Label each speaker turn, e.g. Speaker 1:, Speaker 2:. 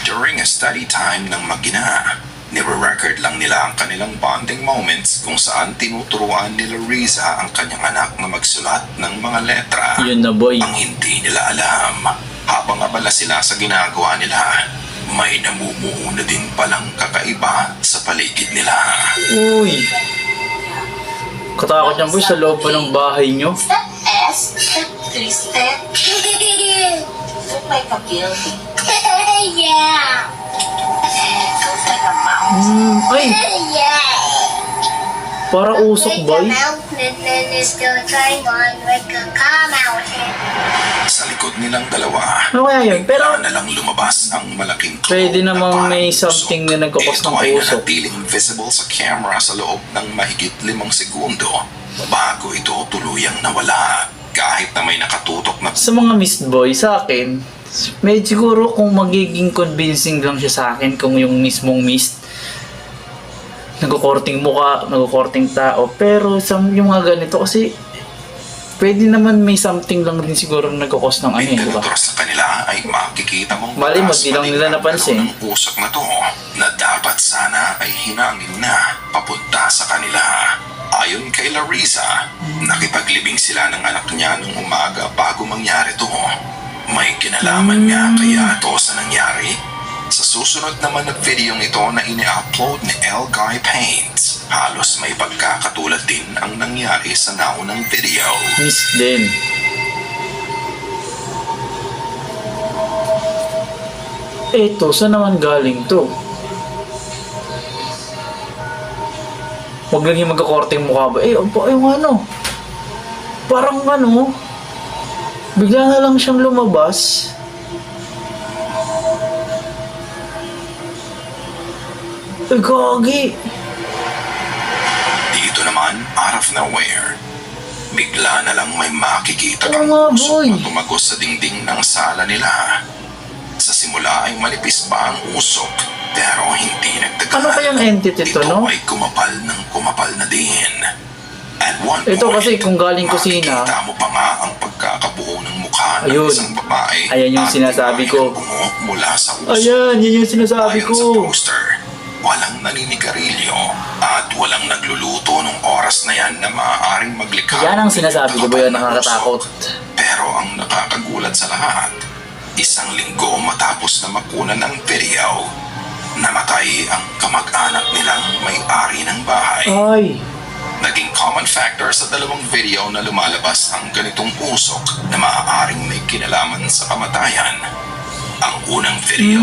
Speaker 1: During a study time ng mag-ina, nire-record lang nila ang kanilang bonding moments kung saan tinuturuan nila Riza ang kanyang anak na magsulat ng mga letra.
Speaker 2: Yun na, boy.
Speaker 1: Ang hindi nila alam, habang abala sila sa ginagawa nila, may namumuo na din palang kakaiba sa paligid nila.
Speaker 2: Uy. Katakot niyan, boy, sa loob pa ng bahay nyo.
Speaker 3: Step S, step 3, step. Look like a building. Yeah. Looks like a mountain.
Speaker 2: Ay,
Speaker 3: Yeah.
Speaker 2: para usok, boy.
Speaker 3: mountain and it's still trying on like a car mountain.
Speaker 1: Sa likod nilang dalawa,
Speaker 2: Ano kaya yun? Pero,
Speaker 1: bigla na lang lumabas ang malaking
Speaker 2: pwede
Speaker 1: tunog na
Speaker 2: namang
Speaker 1: parang
Speaker 2: may
Speaker 1: usok.
Speaker 2: something na nagkakos ng
Speaker 1: Ito ay
Speaker 2: usok.
Speaker 1: nanatiling visible sa camera sa loob ng mahigit 5 segundo bago ito tuluyang nawala. Kahit na may nakatutok na
Speaker 2: Sa mga mist boy, sa akin, medyo siguro kung magiging convincing lang siya sa akin kung yung mismong mist, nagkukorting mukha, nagkukorting tao. Pero sa yung mga ganito kasi, pwede naman may something lang din siguro nagkakos ng ano
Speaker 1: may
Speaker 2: eh, di ba?
Speaker 1: tinuturo sa kanila ay makikita mong
Speaker 2: Mali mo,
Speaker 1: bakas
Speaker 2: di lang
Speaker 1: panig
Speaker 2: nila
Speaker 1: ng
Speaker 2: napansin.
Speaker 1: ng usok na to na dapat sana ay hinangin na papunta sa kanila. Ayon kay Larissa, nakipaglibing sila ng anak niya nung umaga bago mangyari to. May kinalaman nga kaya ito sa nangyari? Sa susunod naman na videong ito na ini-upload ni L. Guy Paints, halos may pagkakatulad din ang nangyari sa naunang video.
Speaker 2: Mist din. Eto, saan naman galing to? Huwag lang yung magkakorting mukha ba? Yung ano? Parang ano? Bigla na lang siyang lumabas. Gagi.
Speaker 1: Dito naman, out of nowhere, bigla na lang may makikita kang
Speaker 2: Oo nga,
Speaker 1: usok
Speaker 2: boy.
Speaker 1: na tumagos sa dingding ng sala nila. Sa simula ay manipis pa ang usok, pero hindi nagtagal.
Speaker 2: Ano kayang entity to, no?
Speaker 1: Ito ay kumapal na din. At one
Speaker 2: Ito
Speaker 1: point,
Speaker 2: kasi kung galing kusina.
Speaker 1: makikita mo pa nga ang pagkakabuo ng mukha ng
Speaker 2: Ayun.
Speaker 1: isang babae.
Speaker 2: Ayan yung
Speaker 1: at
Speaker 2: sinasabi ko.
Speaker 1: ang bungo mula sa usok.
Speaker 2: Ayan, yun yung sinasabi
Speaker 1: Ayon sa
Speaker 2: ko.
Speaker 1: poster, walang naninigarilyo at walang nagluluto nung oras na yan na maaaring maglikha.
Speaker 2: Yan ang sinasabi ko ba yun, nakakatakot.
Speaker 1: Pero ang nakakagulat sa lahat, 1 linggo matapos na makunan ang video, namatay ang kamag-anak nilang may-ari ng bahay.
Speaker 2: Ay,
Speaker 1: Naging common factor sa 2 video na lumalabas ang ganitong usok na maaaring may kinalaman sa kamatayan. Ang unang video